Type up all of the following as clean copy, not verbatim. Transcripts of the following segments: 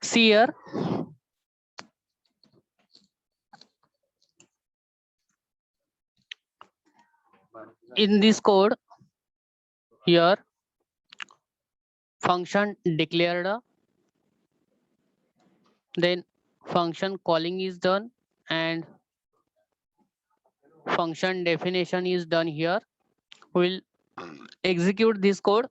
See here, in this code, here function declared, then function calling is done, and function definition is done. Here we'll execute this code.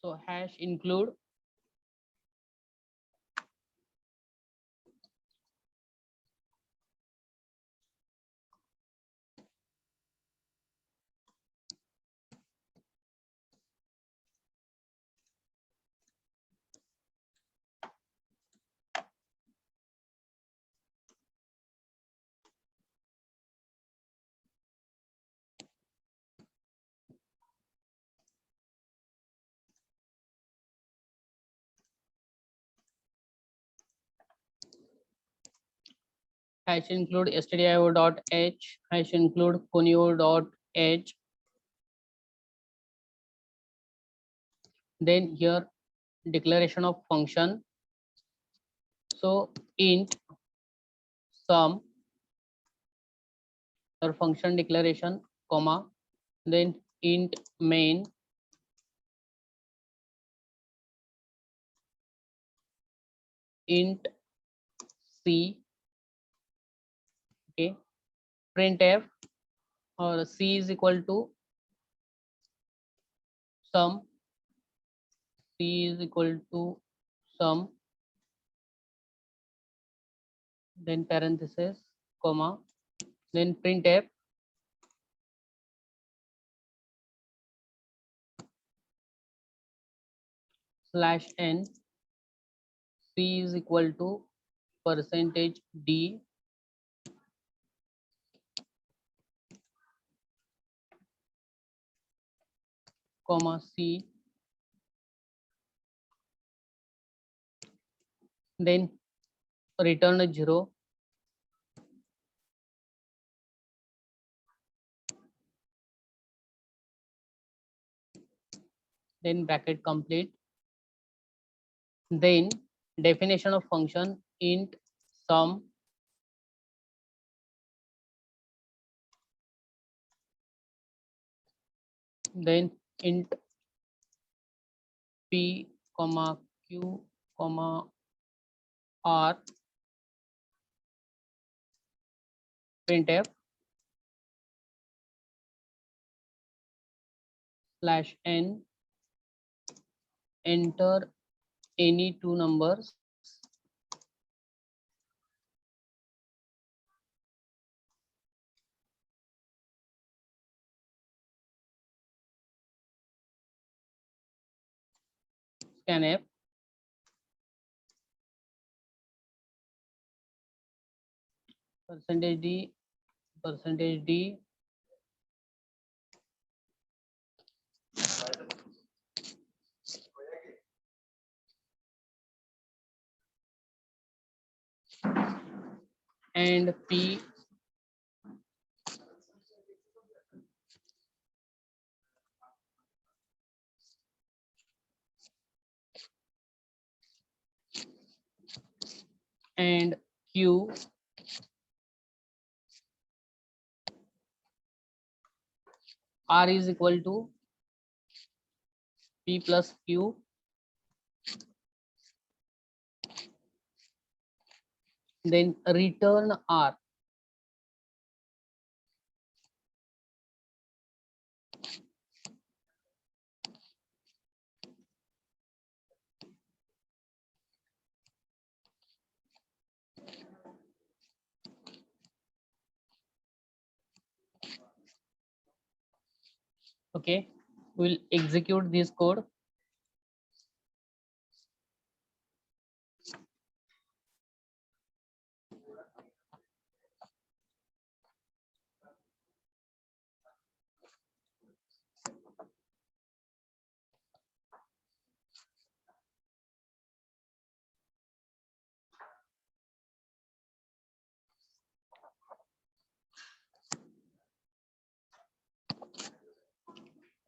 So hash include hash include stdio.h, hash include conio.h. Then here declaration of function. So int sum, or function declaration, comma, then int main, int c, okay, printf, or c is equal to sum, c is equal to sum, then parenthesis, comma, then printf /n, c is equal to %d, comma c, then return a 0, then bracket complete, then definition of function int sum, then int p comma q comma r, printf /n, enter any two numbers, scanf, %d, %d, and p and q, r is equal to p plus q, then return r, okay. We'll execute this code.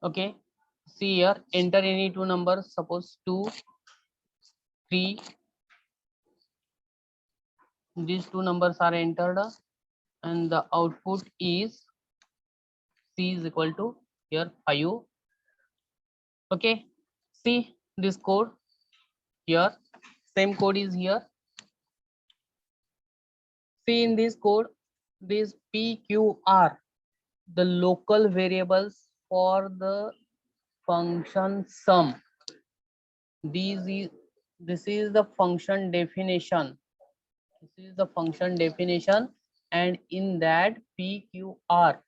Okay, see here, enter any two numbers, suppose 2, 3. These two numbers are entered and the output is C is equal to here 5. Okay, see this code here, same code is here. See in this code, this PQR, the local variables for the function sum. This is the function definition. This is the function definition, and in that PQR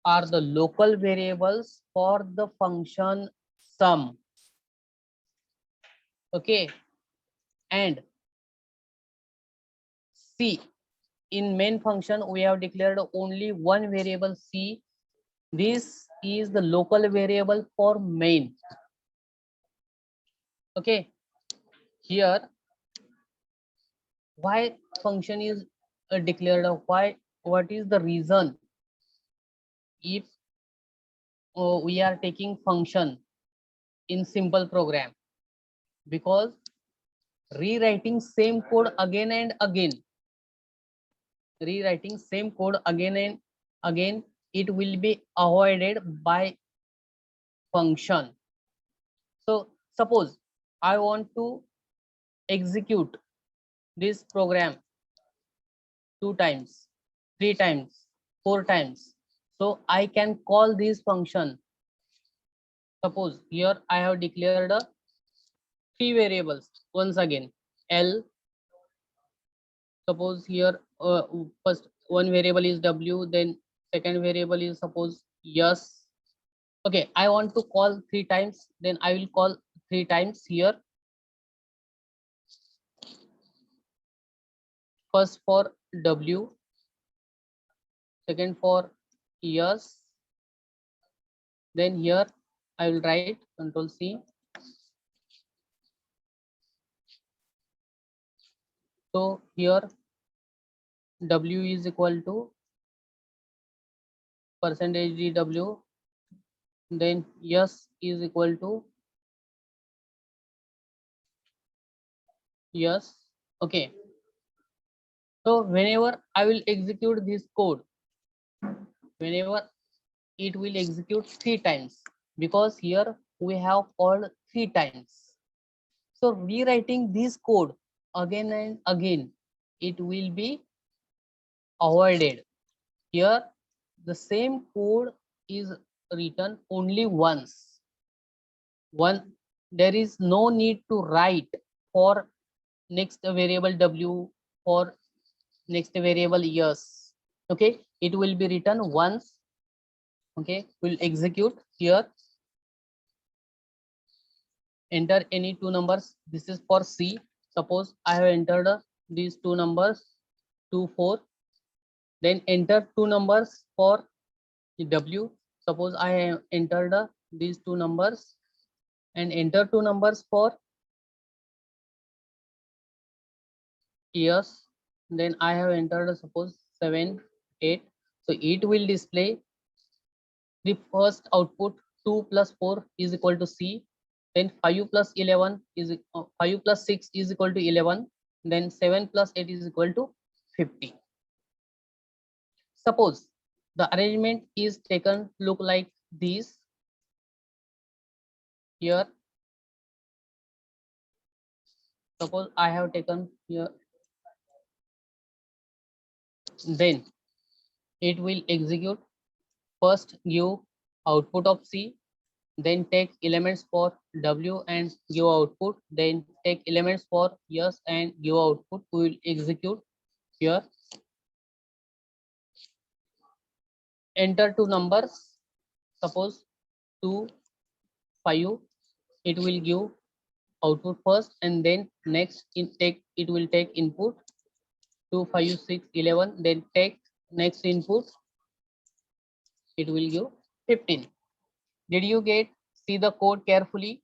are the local variables for the function sum. Okay, and C, in main function we have declared only one variable C. This is the local variable for main. Okay, here why function is declared, why, what is the reason if we are taking function in simple program? Because rewriting same code again and again, rewriting same code again and again, it will be avoided by function. So suppose I want to execute this program 2 times, 3 times, 4 times, so I can call this function. Suppose here I have declared 3 variables once again. L, suppose here first one variable is W, then second variable is suppose yes. Okay, I want to call 3 times, then I will call 3 times here. First for W, second for yes, then here I will write Control C. So here W is equal to percentage dw, then yes is equal to yes. Okay, so whenever I will execute this code, whenever it will execute 3 times, because here we have called 3 times. So rewriting this code again and again, it will be avoided. Here the same code is written only once. There is no need to write for next variable W, for next variable yes. Okay, it will be written once. Okay, we'll execute here. Enter any two numbers. This is for C. Suppose I have entered these two numbers 2, 4. Then enter two numbers for W. Suppose I have entered these two numbers and enter two numbers for yes. Then I have entered suppose 7, 8. So it will display the first output 2 plus 4 is equal to C. Then 5 plus 11 is 5 plus 6 is equal to 11. Then 7 plus 8 is equal to 50. Suppose the arrangement is taken look like this. Here suppose I have taken here, then it will execute, first give output of C, then take elements for W and give output, then take elements for yes and give output. We will execute here. Enter two numbers, suppose 2, 5. It will give output first and then next it will take input 2, 5, 6, 11. Then take next input, it will give 15. Did you get see the code carefully?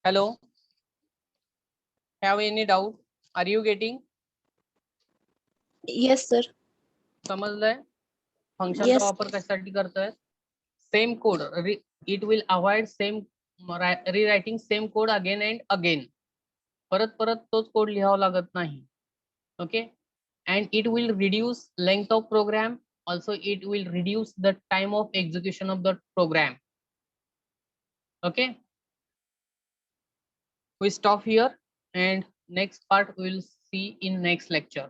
Hello, have any doubt? Are you getting? Yes sir. समजलंय? फंक्शनचा Yes. वापर कशासाठी करतोय? Same code, it will avoid same rewriting same code again and again. परत परत तोच code लिहावा लागत नाही. Okay, and it will reduce length of program. Also it will reduce the time of execution of the program. Okay, we stop here and next part we will see in next lecture.